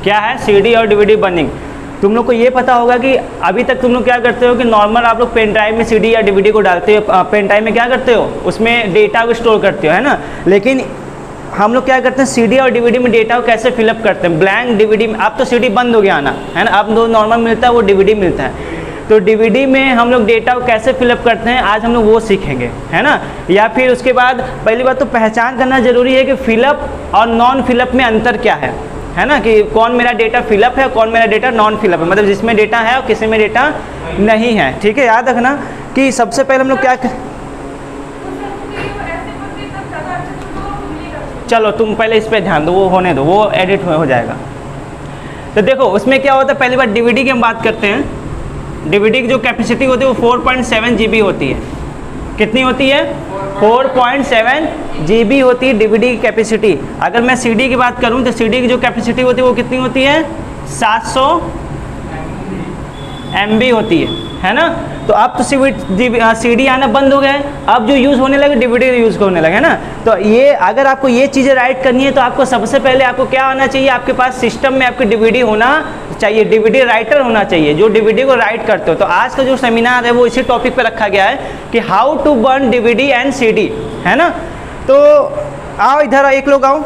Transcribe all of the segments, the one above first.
क्या है, सीडी और डीवीडी बर्निंग। तुम लोग को ये पता होगा कि अभी तक तुम लोग क्या करते हो कि नॉर्मल आप लोग पेन ड्राइव में सीडी या डीवीडी को डालते हो, पेन ड्राइव में क्या करते हो, उसमें डेटा को स्टोर करते हो, है ना। लेकिन हम लोग क्या करते हैं, सीडी और डीवीडी में डेटा को कैसे फिलअप करते हैं, ब्लैंक डीवीडी में। अब तो सीडी बंद हो गया आना, है ना, अब जो नॉर्मल मिलता है वो डीवीडी मिलता है। तो डीवीडी में हम लोग डेटा को कैसे फिलअप करते हैं, आज हम लोग वो सीखेंगे, है ना। या फिर उसके बाद पहली बात तो पहचान करना जरूरी है कि फिलअप और नॉन फिलअप में अंतर क्या है ना, कि कौन मेरा डेटा फिलअप है, कौन मेरा डेटा नॉन फिलअप है, मतलब जिसमें डेटा है और किसी में डेटा नहीं है। ठीक है, याद रखना कि सबसे पहले हम लोग क्या चलो तुम पहले इस पे ध्यान दो, वो होने दो, वो एडिट हो जाएगा। तो देखो उसमें क्या होता है, पहली बार डीवीडी की हम बात करते हैं। डीवीडी की जो कैपेसिटी होती है वो 4.7 GB होती है। कितनी होती है, 4.7 GB होती है डीवीडी की कैपेसिटी। अगर मैं सीडी की बात करूं तो सीडी की जो कैपेसिटी होती है वो कितनी होती है, 700 MB होती है ना। तो अब तो सीडी आना बंद हो गया है, अब जो यूज़ होने लगे डीवीडी यूज़ होने लगे, है ना। तो ये अगर आपको ये चीज़ें राइट करनी है तो आपको सबसे पहले आपको क्या आना चाहिए, आपके पास सिस्टम में आपकी डीवीडी होना चाहिए, डीवीडी राइटर होना चाहिए जो डीवीडी को राइट करते हो। तो आज का जो सेमिनार है वो इसी टॉपिक पे रखा गया है कि how to burn DVD and CD, है ना। तो आओ इधर, एक लोग आओ,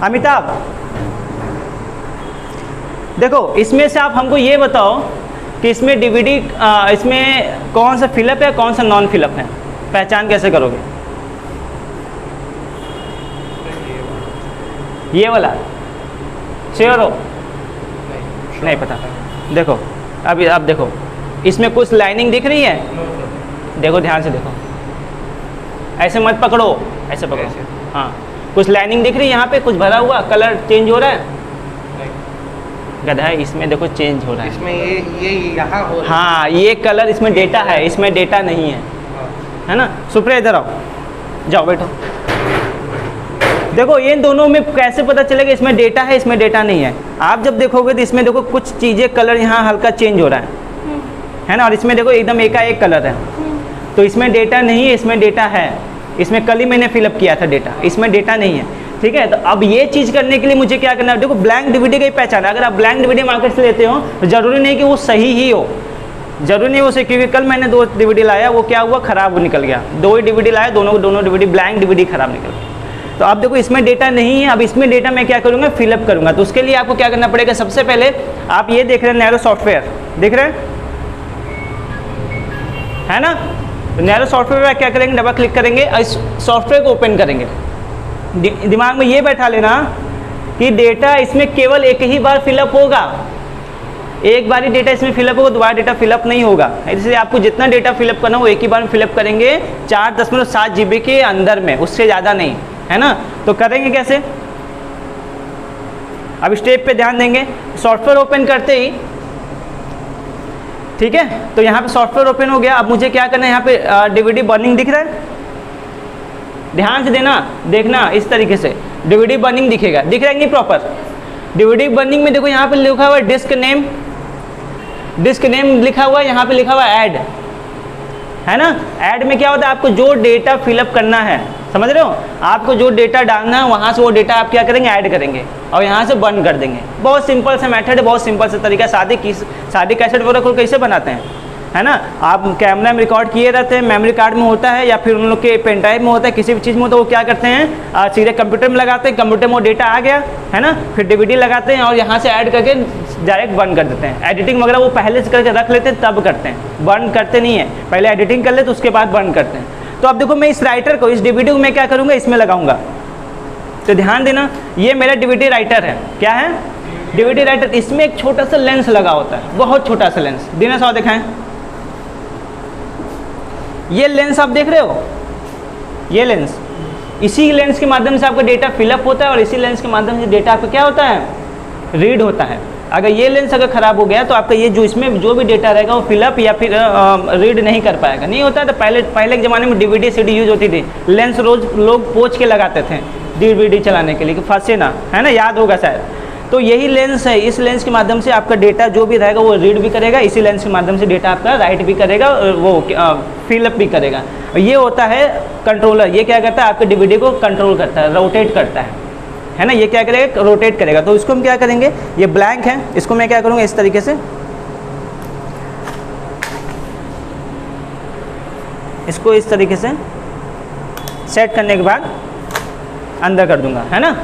अमिताभ देखो इसमें से आप हमको ये बताओ कि इसमें डीवीडी इसमें कौन सा फिलअप है, कौन सा नॉन फिलअप है, पहचान कैसे करोगे। ये वाला श्योर हो, नहीं पता। देखो अभी आप देखो इसमें कुछ लाइनिंग दिख रही है, देखो ध्यान से देखो, ऐसे मत पकड़ो, ऐसे पकड़ो, हाँ कुछ लाइनिंग दिख रही है, यहाँ पे कुछ भरा हुआ, कलर चेंज हो रहा है, गधा है, इसमें देखो चेंज हो रहा है, इसमें ये यहाँ हो रहा है। हाँ ये कलर इसमें डेटा है, इसमें डेटा नहीं है, है ना। सुप्रिया इधर आओ, जाओ बैठो। देखो ये दोनों में कैसे पता चलेगा इसमें डेटा है, इसमें डेटा नहीं है। आप जब देखोगे तो इसमें देखो कुछ चीज़ें कलर यहाँ हल्का चेंज हो रहा है ना, और इसमें देखो एकदम एकाएक कलर है। तो इसमें डेटा नहीं है, इसमें डेटा है, इसमें कल ही मैंने फिलअप किया था डेटा, इसमें डेटा नहीं है। ठीक है, तो अब ये चीज़ करने के लिए मुझे क्या करना है, देखो ब्लैंक डीवीडी का ही पहचान है। अगर आप ब्लैंक डीवीडी मार्केट से लेते हो तो जरूरी नहीं कि वो सही ही हो, जरूरी नहीं हो सही, क्योंकि कल मैंने 2 डीवीडी लाया, वो क्या हुआ, खराब निकल गया। 2 ही डीवीडी लाया, दोनों डीवीडी ब्लैंक डीवीडी खराब निकल गया। तो अब देखो इसमें डेटा नहीं है, अब इसमें डेटा मैं क्या करूँगा, फिलअप करूँगा। तो उसके लिए आपको क्या करना पड़ेगा, सबसे पहले आप ये देख रहे हैं नैरो सॉफ्टवेयर, देख रहे हैं, है ना। तो नैरो सॉफ्टवेयर में क्या करेंगे, डबल क्लिक करेंगे और इस सॉफ्टवेयर को ओपन करेंगे। दिमाग में ये बैठा लेना कि डेटा इसमें केवल एक ही बार फिलअप होगा, एक बार ही डेटा इसमें फिलअप होगा, दोबारा डेटा फिलअप नहीं होगा। इसलिए आपको जितना डेटा फिलअप करना हो एक ही बार में फिलअप करेंगे, 4.7 GB के अंदर में, उससे ज़्यादा नहीं, है ना। तो करेंगे कैसे, अब स्टेप पे ध्यान देंगे। सॉफ्टवेयर ओपन करते ही, ठीक है, तो यहाँ पे सॉफ्टवेयर ओपन हो गया। अब मुझे क्या करना है, यहाँ पे डीवीडी बर्निंग दिख रहा है, ध्यान से देना, देखना इस तरीके से डीवीडी बर्निंग दिखेगा, दिख रहा है नहीं प्रॉपर। डीवीडी बर्निंग में देखो यहाँ पे लिखा हुआ है डिस्क नेम, डिस्क नेम लिखा हुआ है, यहाँ पे लिखा हुआ है ऐड, है ना। ऐड में क्या होता है, आपको जो डेटा फिलअप करना है, समझ रहे हो, आपको जो डेटा डालना है वहाँ से वो डेटा आप क्या करेंगे, ऐड करेंगे और यहाँ से बर्न कर देंगे। बहुत सिंपल सा मेथड है, बहुत सिंपल सा तरीका। शादी कैसेट वगैरह कैसे बनाते हैं, है ना, आप कैमरा में रिकॉर्ड किए रहते हैं, मेमोरी कार्ड में होता है या फिर उन लोग के पेन ड्राइव में होता है, किसी भी चीज़ में, तो वो क्या करते हैं, सीधे कंप्यूटर में लगाते हैं, कंप्यूटर में वो डेटा आ गया, है ना, फिर डीवीडी लगाते हैं और यहाँ से ऐड करके डायरेक्ट बर्न कर देते हैं। एडिटिंग वगैरह वो पहले से करके रख लेते हैं, तब करते हैं, बर्न करते नहीं है, पहले एडिटिंग कर लेते उसके बाद बर्न करते हैं। तो अब देखो मैं इस राइटर को, इस डीवीडी को मैं क्या करूँगा, इसमें लगाऊंगा। तो ध्यान देना, ये मेरा डीवीडी राइटर है, क्या है, डीवीडी राइटर। इसमें एक छोटा सा लेंस लगा होता है, बहुत छोटा सा लेंस, दिनेश और दिखाएं, ये लेंस आप देख रहे हो, ये लेंस, इसी लेंस के माध्यम से आपका डेटा फिलअप होता है और इसी लेंस के माध्यम से डेटा आपका क्या होता है, रीड होता है। अगर ये लेंस अगर ख़राब हो गया तो आपका ये जो इसमें जो भी डेटा रहेगा वो फिलअप या फिर रीड नहीं कर पाएगा। नहीं होता है तो पहले के ज़माने में डीवीडी सीडी यूज होती थी, लेंस रोज लोग पोंछ के लगाते थे डीवीडी चलाने के लिए कि फंसे ना, है ना, याद होगा शायद। तो यही लेंस है, इस लेंस के माध्यम से आपका डेटा जो भी रहेगा वो रीड भी करेगा, इसी लेंस के माध्यम से डेटा आपका राइट भी करेगा और वो फिलअप भी करेगा। और ये होता है कंट्रोलर, ये क्या करता है, आपके डीवीडी को कंट्रोल करता है, रोटेट करता है ना, ये क्या करेगा, रोटेट करेगा। तो इसको हम क्या करेंगे, ये ब्लैंक है, इसको मैं क्या करूँगा इस तरीके से, इसको इस तरीके से सेट करने के बाद अंदर कर दूंगा, है ना।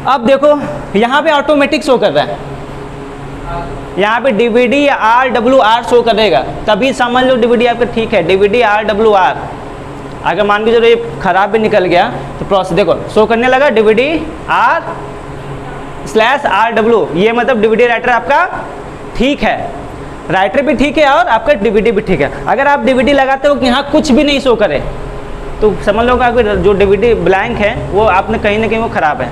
अब देखो यहाँ पे ऑटोमेटिक शो कर रहा है, यहाँ पे DVD या RWR शो करेगा, तभी समझ लो DVD आपका ठीक है। DVD RWR, अगर मान के चलो ये खराब भी निकल गया तो प्रोसेस देखो शो करने लगा DVD R/RW, ये मतलब DVD राइटर आपका ठीक है, राइटर भी ठीक है और आपका DVD भी ठीक है। अगर आप DVD लगाते हो कि यहाँ कुछ भी नहीं शो करे तो समझ लो कि जो DVD ब्लैंक है वो आपने कहीं ना कहीं वो ख़राब है।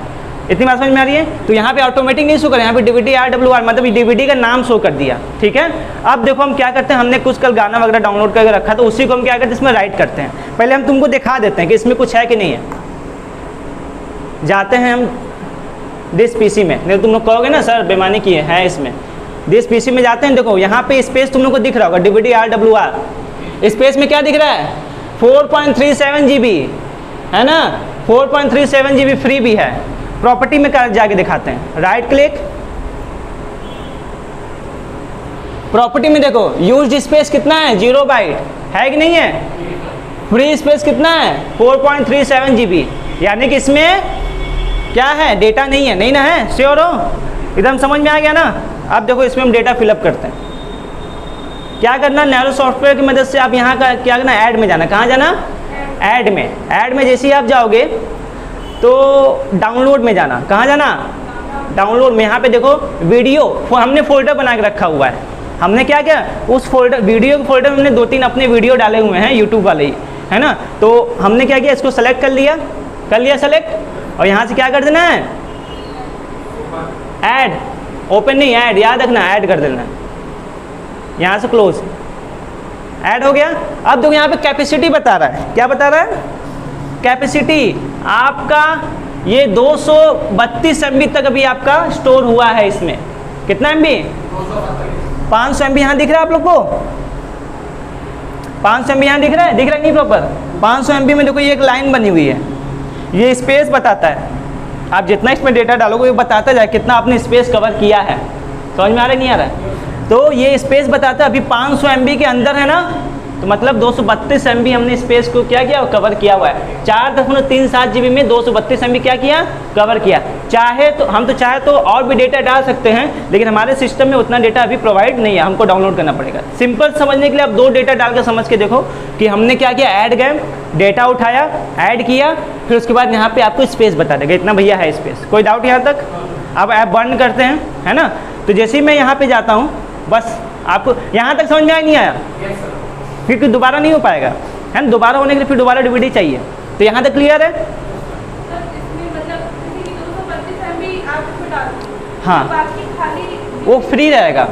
इतनी बात समझ में आ रही है। तो यहाँ पे ऑटोमेटिक नहीं शो करे, यहाँ पे DVD RWR मतलब DVD का नाम शो कर दिया, ठीक है। अब देखो हम क्या करते हैं, हमने कुछ कल गाना वगैरह डाउनलोड करके रखा तो उसी को हम क्या करते हैं इसमें राइट करते हैं। पहले हम तुमको दिखा देते हैं कि इसमें कुछ है कि नहीं है। जाते हैं हम दिस PC में, नहीं तुम लोग कहोगे ना सर बेमानी की है इसमें। दिस PC में जाते हैं, देखो यहाँ पे स्पेस तुम लोग को दिख रहा होगा DVD RWR, स्पेस में क्या दिख रहा है 4.37 GB, है ना, 4.37 GB फ्री भी है। प्रॉपर्टी में जाके दिखाते हैं, राइट क्लिक, प्रॉपर्टी में देखो यूज्ड स्पेस कितना है 0 बाइट है कि नहीं है, फ्री स्पेस कितना है 4.37 GB, यानी कि इसमें क्या है डेटा नहीं है, नहीं ना है, श्योर हो, एकदम समझ में आ गया ना। अब देखो इसमें हम डेटा फिलअप करते हैं। क्या करना, नैरो सॉफ्टवेयर की मदद से आप यहाँ का क्या करना, ऐड में जाना, कहाँ जाना, ऐड में, ऐड में जैसे ही आप जाओगे तो डाउनलोड में जाना, कहाँ जाना, डाउनलोड में। यहाँ पे देखो वीडियो, हमने फोल्डर बना के रखा हुआ है। हमने क्या किया, उस फोल्डर वीडियो के फोल्डर में हमने 2-3 अपने वीडियो डाले हुए हैं यूट्यूब वाले ही, है ना। तो हमने क्या किया, इसको सेलेक्ट कर लिया सेलेक्ट, और यहाँ से क्या कर देना है, ऐड, ओपन नहीं ऐड, याद रखना ऐड कर देना है, यहाँ से क्लोज, ऐड हो गया। अब देखो यहाँ पे कैपेसिटी बता रहा है, क्या बता रहा है, कैपेसिटी आपका ये 232 MB तक अभी आपका स्टोर हुआ है। इसमें कितना MB, 500 MB यहाँ दिख रहा है आप लोग को, 500 MB यहाँ दिख रहा है नहीं प्रॉपर, 500 MB में देखो ये एक लाइन बनी हुई है, ये स्पेस बताता है। आप जितना इसमें डेटा डालोगे ये बताता जाए कितना आपने स्पेस कवर किया है, समझ में आ रहा है नहीं आ रहा है। तो ये स्पेस बताता है अभी 500 MB के अंदर है ना, तो मतलब 232 MB हमने स्पेस को क्या किया, कवर किया हुआ है। 4.37 GB में 232 MB क्या किया, कवर किया। चाहे तो हम चाहे तो और भी डेटा डाल सकते हैं, लेकिन हमारे सिस्टम में उतना डेटा अभी प्रोवाइड नहीं है, हमको डाउनलोड करना पड़ेगा। सिंपल समझने के लिए आप 2 डेटा डाल के समझ के देखो कि हमने क्या किया, ऐड गए, डेटा उठाया, ऐड किया, फिर उसके बाद यहाँ पे आपको स्पेस बता देगा इतना भैया है स्पेस। कोई डाउट यहाँ तक। अब ऐप बंद करते हैं, है ना। तो जैसे ही मैं यहाँ पे जाता हूँ, बस आपको यहाँ तक समझ में आया नहीं आया, फिर दोबारा नहीं हो पाएगा, है ना। दोबारा होने के लिए फिर दोबारा DVD चाहिए। तो यहाँ तक क्लियर है। हाँ, वो फ्री रहेगा,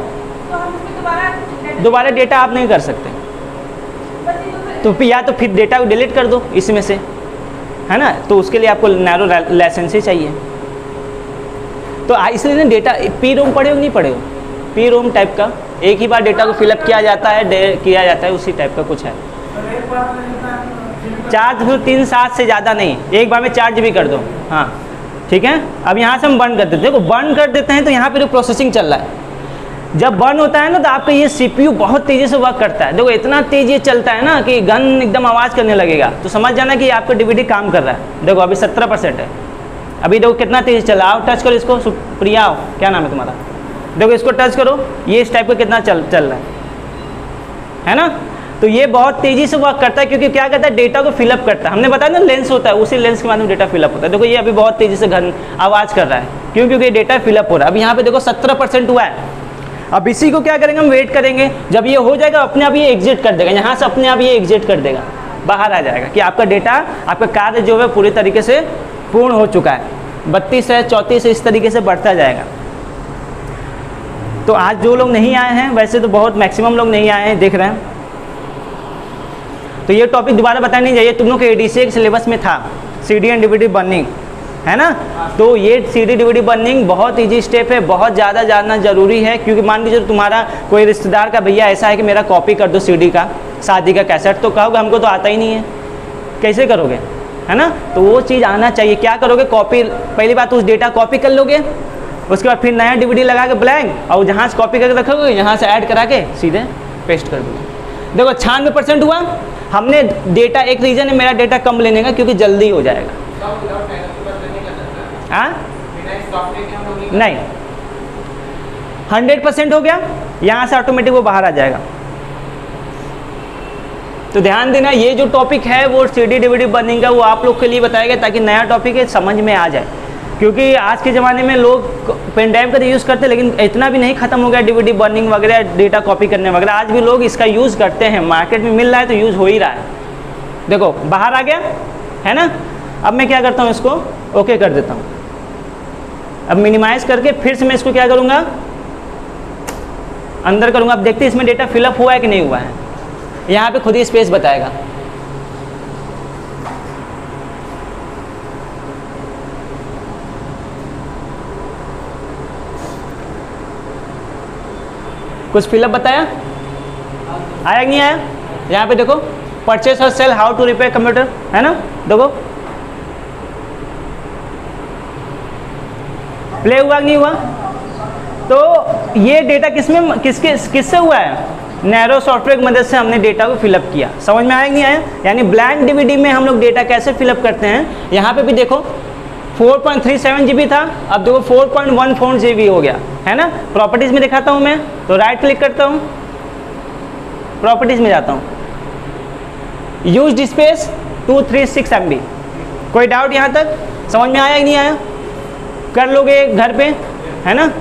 दोबारा डेटा आप नहीं कर सकते। तो या तो फिर डेटा को डिलीट कर दो इसमें से, है ना। तो उसके लिए आपको नैरो लाइसेंस ही चाहिए। तो इसलिए ना डेटा PROM पढ़े हो नहीं पढ़े हो, PROM टाइप का एक ही बार डेटा को फिलअप किया जाता है, उसी टाइप का कुछ है। चार्ज 3-7 से ज़्यादा नहीं, एक बार में 4 GB कर दो। हाँ ठीक है। अब यहाँ से हम बंद कर देते हैं। देखो बंद कर देते हैं तो यहाँ पे जो प्रोसेसिंग चल रहा है, जब बंद होता है ना तो आपका ये CPU बहुत तेज़ी से वर्क करता है। देखो इतना तेज़ ये चलता है ना कि गन एकदम आवाज़ करने लगेगा, तो समझ जाना कि आपका DVD काम कर रहा है। देखो अभी 17% है, अभी देखो कितना तेज़ चल रहा है। टच करो इसको, सुप्रिया क्या नाम है तुम्हारा, देखो इसको टच करो, ये इस टाइप का कितना चल रहा है ना। तो ये बहुत तेज़ी से वर्क करता है, क्योंकि क्या करता है, डेटा को फिलअप करता है। हमने बताया ना लेंस होता है, उसी लेंस के माध्यम डेटा फिलअप होता है। देखो ये अभी बहुत तेज़ी से घन आवाज़ कर रहा है, क्यों, क्योंकि डेटा फिलअप हो रहा है। अब यहाँ पे देखो 17% हुआ है। अब इसी को क्या करेंगे, हम वेट करेंगे, जब ये हो जाएगा अपने आप ये एग्जिट कर देगा, यहाँ से अपने आप ये एग्जिट कर देगा, बाहर आ जाएगा कि आपका डेटा, आपका कार्य जो है पूरी तरीके से पूर्ण हो चुका है। 32 है, 34 है, इस तरीके से बढ़ता जाएगा। तो आज जो लोग नहीं आए हैं, वैसे तो बहुत मैक्सिमम लोग नहीं आए हैं, देख रहे हैं। तो ये टॉपिक दोबारा बताना नहीं चाहिए, तुम लोग के ADCA के सिलेबस में था CD एंड DVD बर्निंग, है ना। तो ये CD DVD बर्निंग बहुत ईजी स्टेप है, बहुत ज़्यादा जानना जरूरी है। क्योंकि मान लीजिए तुम्हारा कोई रिश्तेदार का भैया ऐसा है कि मेरा कॉपी कर दो CD का, शादी का कैसेट, तो कहोगे हमको तो आता ही नहीं है, कैसे करोगे, है ना। तो वो चीज़ आना चाहिए। क्या करोगे, कॉपी, पहली बात उस डेटा कॉपी कर लोगे, उसके बाद फिर नया डीवीडी लगा के ब्लैंक, और जहाँ से कॉपी करके रखोगे यहाँ से ऐड करा के सीधे पेस्ट कर दोगे। देखो 96% हुआ। हमने डेटा, एक रीज़न है मेरा डेटा कम लेने का क्योंकि जल्दी हो जाएगा। हाँ नहीं, 100% हो गया, यहाँ से ऑटोमेटिक वो बाहर आ जाएगा। तो ध्यान देना, ये जो टॉपिक है वो सीडी डीवीडी बर्निंग का, वो आप लोग के लिए बताया गया ताकि नया टॉपिक है समझ में आ जाए। क्योंकि आज के ज़माने में लोग पेन ड्राइव का तो यूज़ करते हैं, लेकिन इतना भी नहीं ख़त्म हो गया डीवीडी बर्निंग वगैरह, डेटा कॉपी करने वगैरह। आज भी लोग इसका यूज़ करते हैं, मार्केट में मिल रहा है तो यूज़ हो ही रहा है। देखो बाहर आ गया है ना। अब मैं क्या करता हूँ, इसको ओके कर देता हूँ। अब मिनिमाइज़ करके फिर से मैं इसको क्या करूँगा, अंदर करूँगा। अब देखते हैं इसमें डेटा फिलअप हुआ है कि नहीं हुआ है। यहाँ पे खुद ही स्पेस बताएगा। कुछ फिलअप बताया, आया कि नहीं आया। यहाँ पे देखो परचेस और sale, how to repair computer, है ना। देखो प्ले हुआ कि नहीं हुआ। तो ये डेटा किससे हुआ है, नैरो सॉफ्टवेयर की मदद से हमने डेटा को फिलअप किया। समझ में आया कि नहीं आया। यानी ब्लैंक डीवीडी में हम लोग डेटा कैसे फिलअप करते हैं। यहाँ पे भी देखो 4.37 GB था, अब देखो 4.14 GB हो गया, है ना। प्रॉपर्टीज़ में दिखाता हूँ मैं, तो राइट क्लिक करता हूँ, प्रॉपर्टीज़ में जाता हूँ, यूज्ड स्पेस 236 MB। कोई डाउट यहाँ तक, समझ में आया कि नहीं आया। कर लोगे घर पे, है ना।